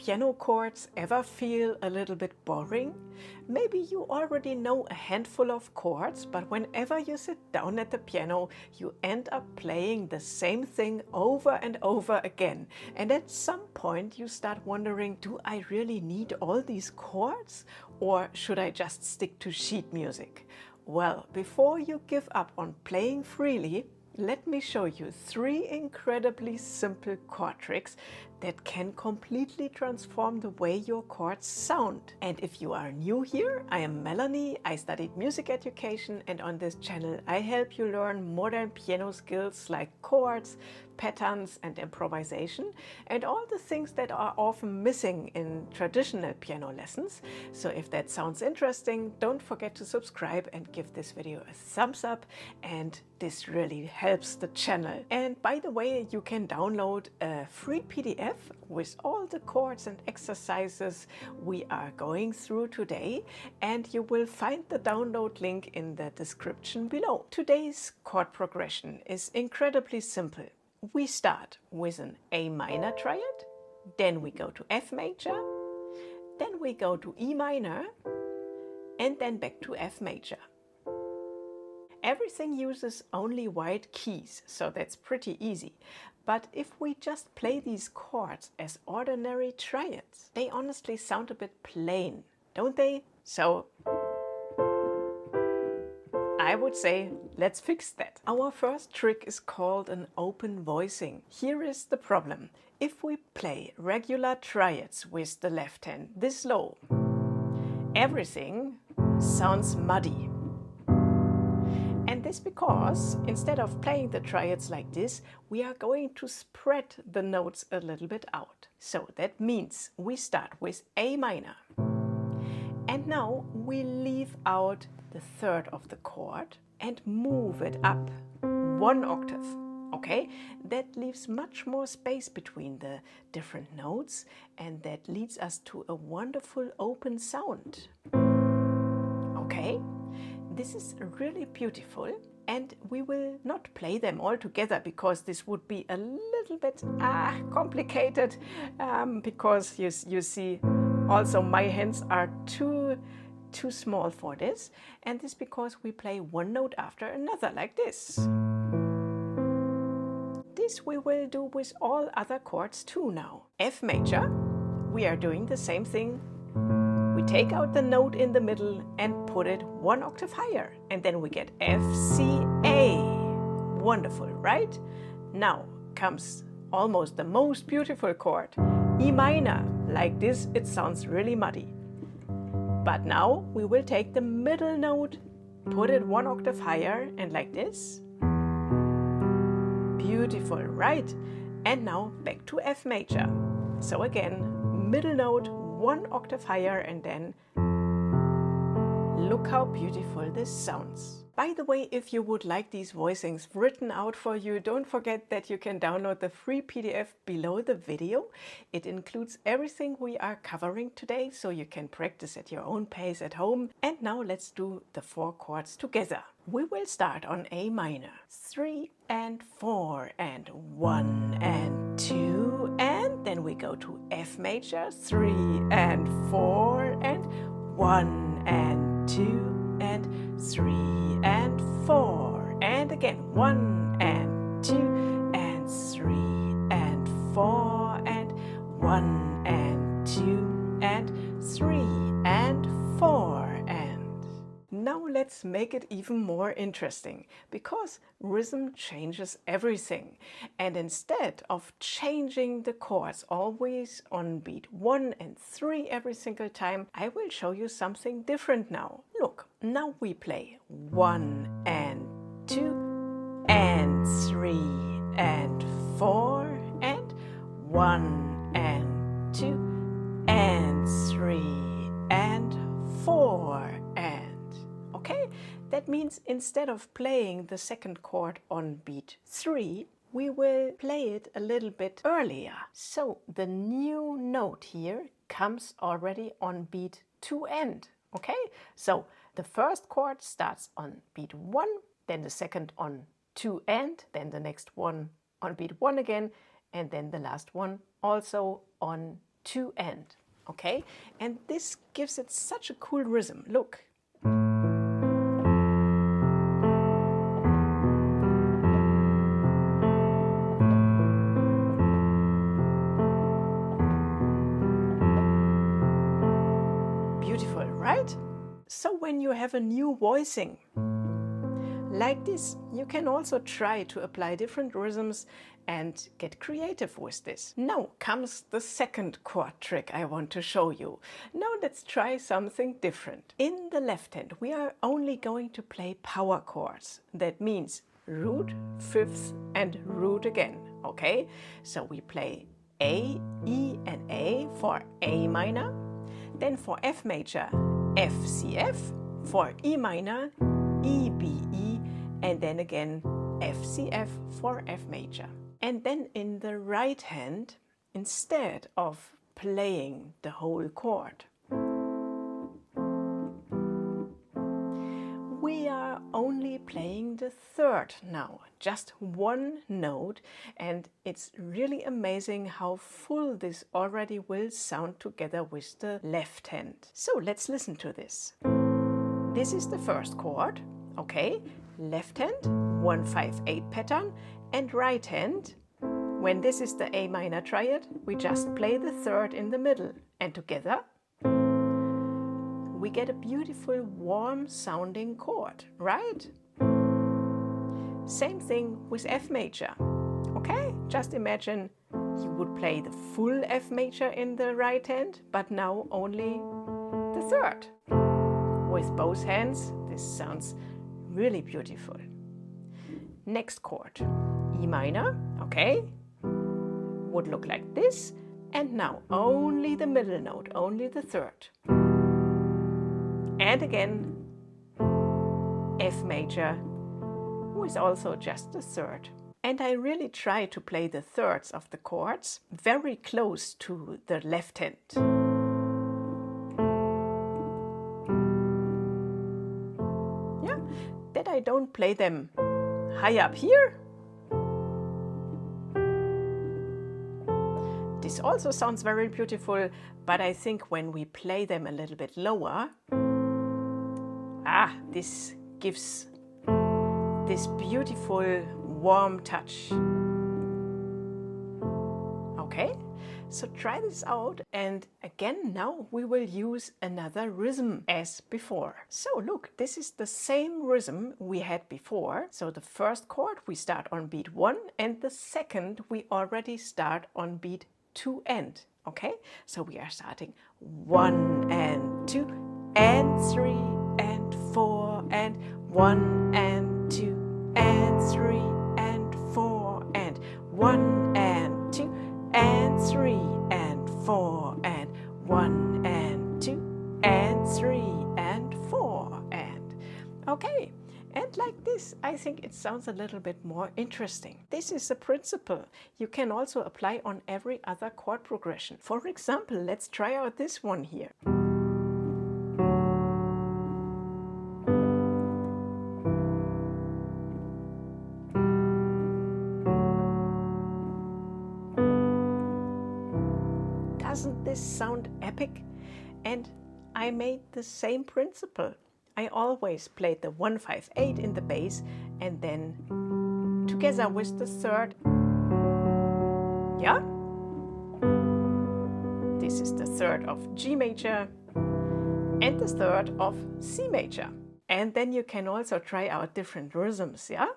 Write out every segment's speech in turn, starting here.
piano chords ever feel a little bit boring? Maybe you already know a handful of chords, but whenever you sit down at the piano, you end up playing the same thing over and over again. And at some point you start wondering, do I really need all these chords? Or should I just stick to sheet music? Well, before you give up on playing freely, let me show you 3 incredibly simple chord tricks that can completely transform the way your chords sound. And if you are new here, I am Melanie. I studied music education, and on this channel I help you learn modern piano skills like chords, patterns and improvisation, and all the things that are often missing in traditional piano lessons. So if that sounds interesting, don't forget to subscribe and give this video a thumbs up, and this really helps the channel. And by the way, you can download a free PDF with all the chords and exercises we are going through today, and you will find the download link in the description below. Today's chord progression is incredibly simple. We start with an A minor triad, then we go to F major, then we go to E minor, and then back to F major. Everything uses only white keys, so that's pretty easy. But if we just play these chords as ordinary triads, they honestly sound a bit plain, don't they? So I would say, let's fix that. Our first trick is called an open voicing. Here is the problem. If we play regular triads with the left hand this low, everything sounds muddy. And this because instead of playing the triads like this, we are going to spread the notes a little bit out. So that means we start with A minor. And now we leave out the third of the chord and move it up 1 octave. Okay, that leaves much more space between the different notes, and that leads us to a wonderful open sound. Okay, this is really beautiful, and we will not play them all together because this would be a little bit complicated, because you see also my hands are too small for this, and this because we play one note after another like this. This we will do with all other chords too now. F major, we are doing the same thing. We take out the note in the middle and put it 1 octave higher, and then we get F, C, A. Wonderful, right? Now comes almost the most beautiful chord, E minor. Like this, it sounds really muddy. But now we will take the middle note, put it 1 octave higher, and like this. Beautiful, right? And now back to F major. So again, middle note 1 octave higher, and then look how beautiful this sounds. By the way, if you would like these voicings written out for you, don't forget that you can download the free PDF below the video. It includes everything we are covering today, so you can practice at your own pace at home. And now let's do the 4 chords together. We will start on A minor. 3 and 4 and 1 and 2, and then we go to F major. 3 and 4 and 1 and 2 and 3 and 4, and again 1 and 2 and 3 and 4 and 1 and 2 and 3 and 4. And now let's make it even more interesting, because rhythm changes everything, and instead of changing the chords always on beat 1 and 3 every single time, I will show you something different now. Look, now we play 1 and 2 and 3 and 4 and 1 and 2 and 3 and 4 and. Okay, that means instead of playing the second chord on beat 3, we will play it a little bit earlier. So the new note here comes already on beat 2 end. Okay, so the first chord starts on beat 1, then the second on 2 end, then the next one on beat 1 again, and then the last one also on to end, okay? And this gives it such a cool rhythm. Look. Beautiful, right? So when you have a new voicing like this, you can also try to apply different rhythms and get creative with this. Now comes the second chord trick I want to show you. Now let's try something different. In the left hand, we are only going to play power chords. That means root, fifth, and root again, okay? So we play A, E, and A for A minor. Then for F major, F, C, F. For E minor, E, B, E. And then again, F, C, F for F major. And then in the right hand, instead of playing the whole chord, we are only playing the third now, just one note, and it's really amazing how full this already will sound together with the left hand. So let's listen to this. This is the first chord, okay? Left hand, 1-5-8 pattern, and right hand, when this is the A minor triad, we just play the third in the middle, and together we get a beautiful warm sounding chord, right? Same thing with F major, okay? Just imagine you would play the full F major in the right hand, but now only the third. With both hands, this sounds really beautiful. Next chord, E minor, okay? Would look like this, and now only the middle note, only the third. And again, F major, with also just the third. And I really try to play the thirds of the chords very close to the left hand. Yeah, that I don't play them high up here. This also sounds very beautiful, but I think when we play them a little bit lower, this gives this beautiful warm touch. Okay, so try this out, and again now we will use another rhythm as before. So look, this is the same rhythm we had before. So the first chord we start on beat 1, and the second we already start on beat 2 end. Okay, so we are starting 1 and 2 and 3 and 4 and 1 and 2 and 3 and 4 and 1 and 2 and 3 and 4 and 1 and 2 and 3 and 4 and okay. And like this, I think it sounds a little bit more interesting. This is a principle you can also apply on every other chord progression. For example, let's try out this one here. Doesn't this sound epic? And I made the same principle. I always played the 1-5-8 in the bass and then together with the third. Yeah? This is the third of G major and the third of C major. And then you can also try out different rhythms, yeah?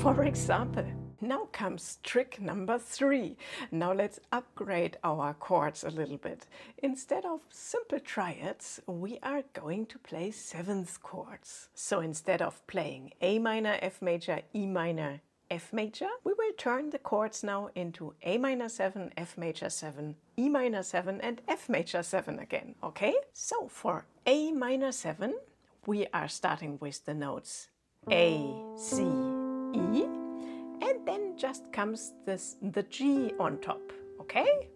For example, now comes trick number 3. Now let's upgrade our chords a little bit. Instead of simple triads, we are going to play 7th chords. So instead of playing A minor, F major, E minor, F major, we will turn the chords now into A minor 7, F major 7, E minor 7 and F major 7 again, okay? So for A minor 7, we are starting with the notes A, C, E, and then just comes the G on top, okay?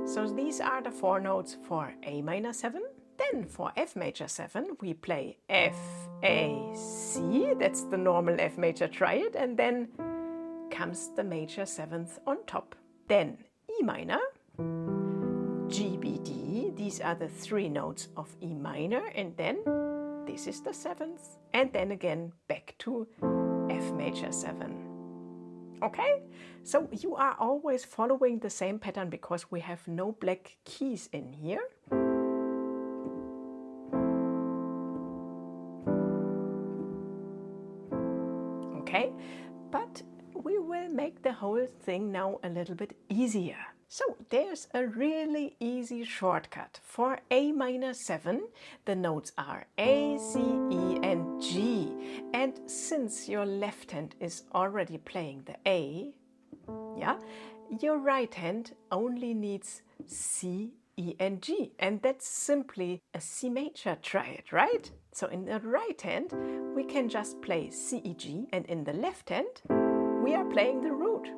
So these are the 4 notes for A minor 7. Then for F major 7, we play F, A, C. That's the normal F major triad. And then comes the major 7th on top. Then E minor, G, B, D. These are the 3 notes of E minor. And then this is the 7th. And then again back to F major 7. Okay? So you are always following the same pattern because we have no black keys in here. Okay? But we will make the whole thing now a little bit easier. So there's a really easy shortcut. For A minor 7, the notes are A, C, E and G. And since your left hand is already playing the A, yeah, your right hand only needs C, E and G. And that's simply a C major triad, right? So in the right hand, we can just play C, E, G. And in the left hand, we are playing the root.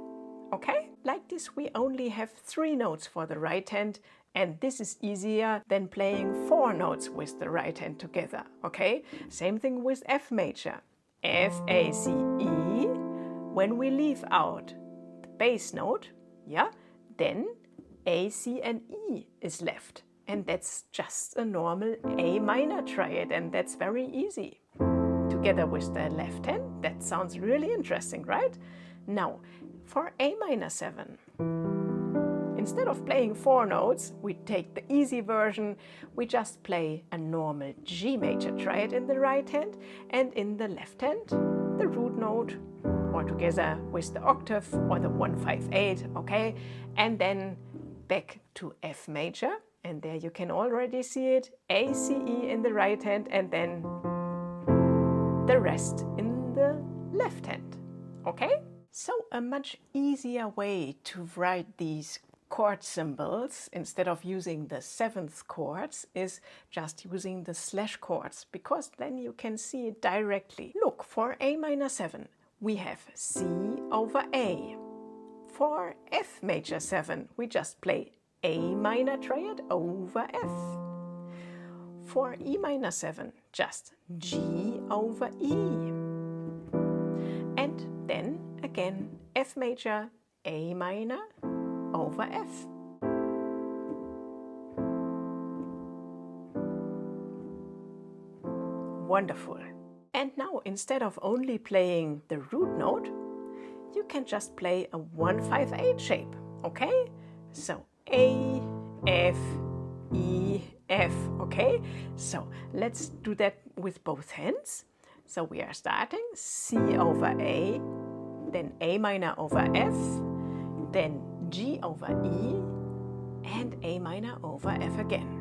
Okay? Like this, we only have 3 notes for the right hand, and this is easier than playing 4 notes with the right hand together. Okay? Same thing with F major. F, A, C, E. When we leave out the bass note, yeah, then A, C and E is left. And that's just a normal A minor triad, and that's very easy. Together with the left hand, that sounds really interesting, right? Now, for A minor 7, instead of playing 4 notes, we take the easy version. We just play a normal G major triad in the right hand, and in the left hand, the root note, or together with the octave or the 158, okay? And then back to F major, and there you can already see it, A, C, E in the right hand, and then the rest in the left hand, okay? So a much easier way to write these chord symbols instead of using the 7th chords is just using the slash chords, because then you can see it directly. Look, for A minor 7, we have C over A. For F major 7, we just play A minor triad over F. For E minor 7, just G over E. And then again, F major, A minor over F. Wonderful. And now, instead of only playing the root note, you can just play a 158 shape, okay? So A, F, E, F, okay? So let's do that with both hands. So we are starting C over A, then A minor over F, then G over E, and A minor over F again.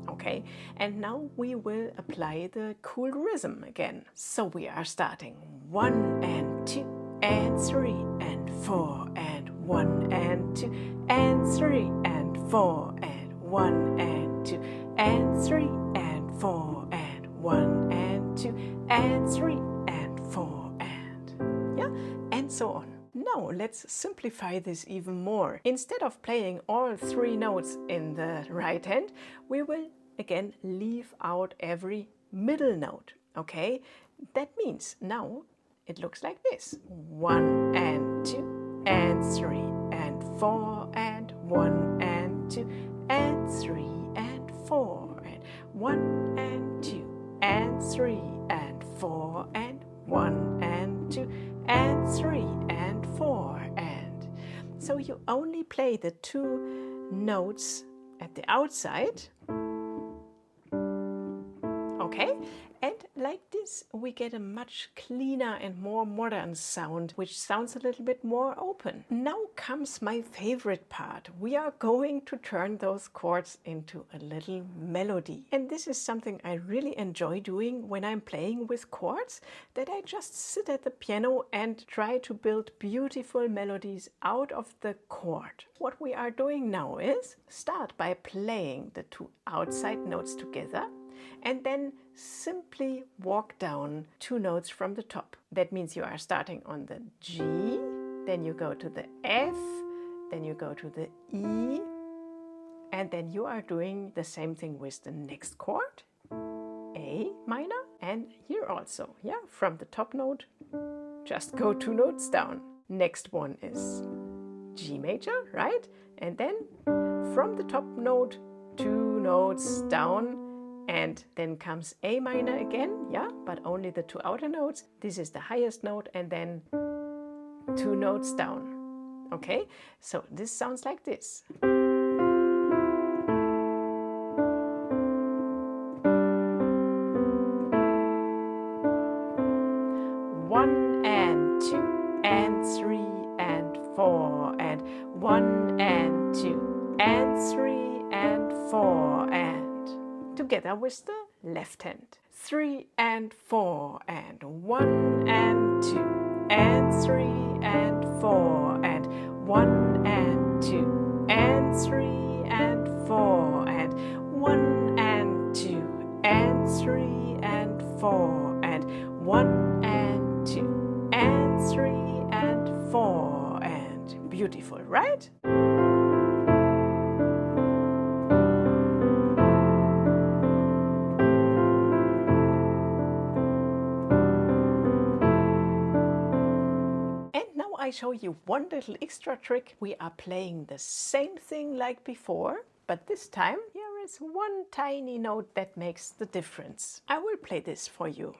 Okay, and now we will apply the cool rhythm again. So we are starting 1 and 2 and 3 and 4 and 1 and 2 and 3 and 4 and 1 and 2 and 3 and 4 and 1 and 2 and 3 and 4 and yeah, and so on. Now let's simplify this even more. Instead of playing all 3 notes in the right hand, we will again leave out every middle note, okay? That means now it looks like this. 1 and 2 and 3 and 4 and 1 and 2 and 3 and 4 and 1 and 2 and 3 and 4 and 1 and 2 and 3 and 4 and so you only play the 2 notes at the outside. Okay, and like this we get a much cleaner and more modern sound, which sounds a little bit more open. Now comes my favorite part. We are going to turn those chords into a little melody. And this is something I really enjoy doing when I'm playing with chords, that I just sit at the piano and try to build beautiful melodies out of the chord. What we are doing now is start by playing the 2 outside notes together, and then simply walk down 2 notes from the top. That means you are starting on the G, then you go to the F, then you go to the E, And then you are doing the same thing with the next chord, A minor, and here also, yeah, from the top note, just go 2 notes down. Next one is G major, right? And then from the top note, 2 notes down, and then comes A minor again, yeah, but only the 2 outer notes. This is the highest note, and then 2 notes down. Okay, so this sounds like this. 1 and 2 and 3 and 4 and 1 and 2 and 3 and 4 and together with the left hand. 3 and 4 and 1 and 2 and 3 and 4 and 1 and 2 and 3 and 4 and 1 and 2 and 3 and 4 and 1 and 2 and 3 and 4 and beautiful, right? I show you one little extra trick. We are playing the same thing like before, but this time here is one tiny note that makes the difference. I will play this for you.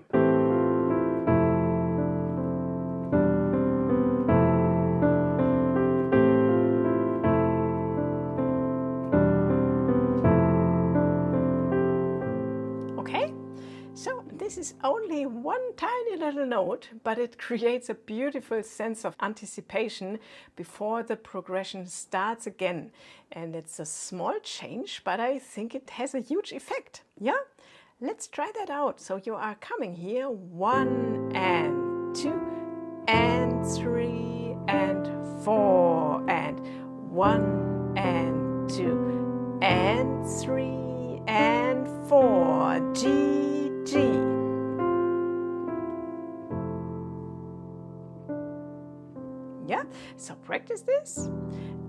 Okay? So this is only one tiny little note, but it creates a beautiful sense of anticipation before the progression starts again. And it's a small change, but I think it has a huge effect. Yeah? Let's try that out. So you are coming here, 1 and 2 and 3 and 4 and 1 and 2 and 3 and 4, G, G. Yeah, so practice this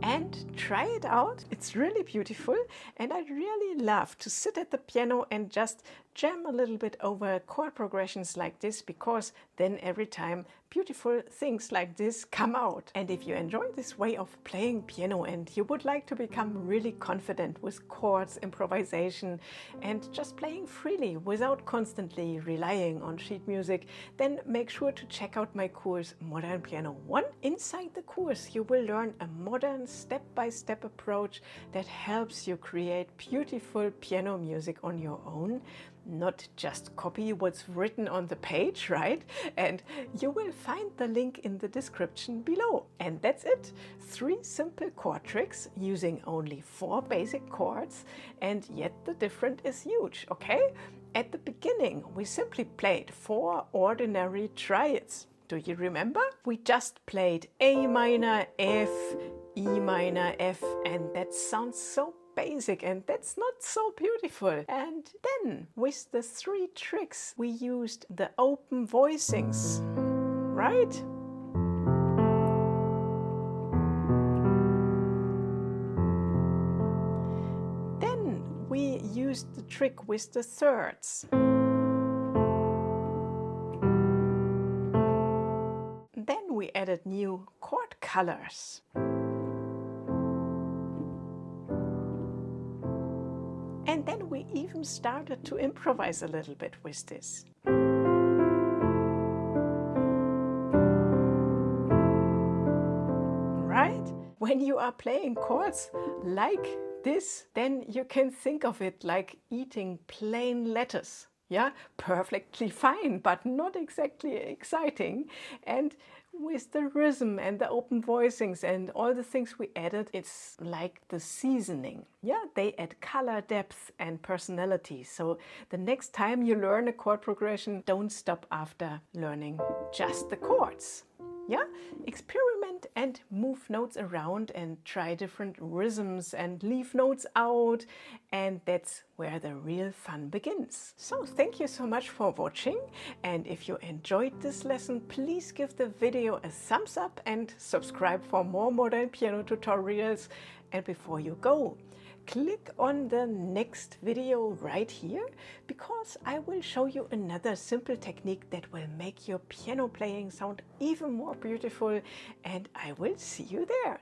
and try it out. It's really beautiful, and I really love to sit at the piano and just jam a little bit over chord progressions like this, because then every time beautiful things like this come out. And if you enjoy this way of playing piano and you would like to become really confident with chords, improvisation, and just playing freely without constantly relying on sheet music, then make sure to check out my course Modern Piano 1. Inside the course you will learn a modern step-by-step approach that helps you create beautiful piano music on your own. Not just copy what's written on the page, right? And you will find the link in the description below. And that's it. 3 simple chord tricks using only 4 basic chords, and yet the difference is huge, okay? At the beginning, we simply played 4 ordinary triads. Do you remember? We just played A minor, F, E minor, F, and that sounds so basic, and that's not so beautiful. And then with the 3 tricks we used the open voicings, right? Then we used the trick with the thirds. Then we added new chord colors. And then we even started to improvise a little bit with this. Right? When you are playing chords like this, then you can think of it like eating plain lettuce. Yeah, perfectly fine, but not exactly exciting. And with the rhythm and the open voicings and all the things we added, it's like the seasoning. Yeah, they add color, depth and personality. So the next time you learn a chord progression, don't stop after learning just the chords. Yeah, experiment and move notes around and try different rhythms and leave notes out, and that's where the real fun begins. So thank you so much for watching, and if you enjoyed this lesson, please give the video a thumbs up and subscribe for more modern piano tutorials. And before you go, click on the next video right here, because I will show you another simple technique that will make your piano playing sound even more beautiful, and I will see you there.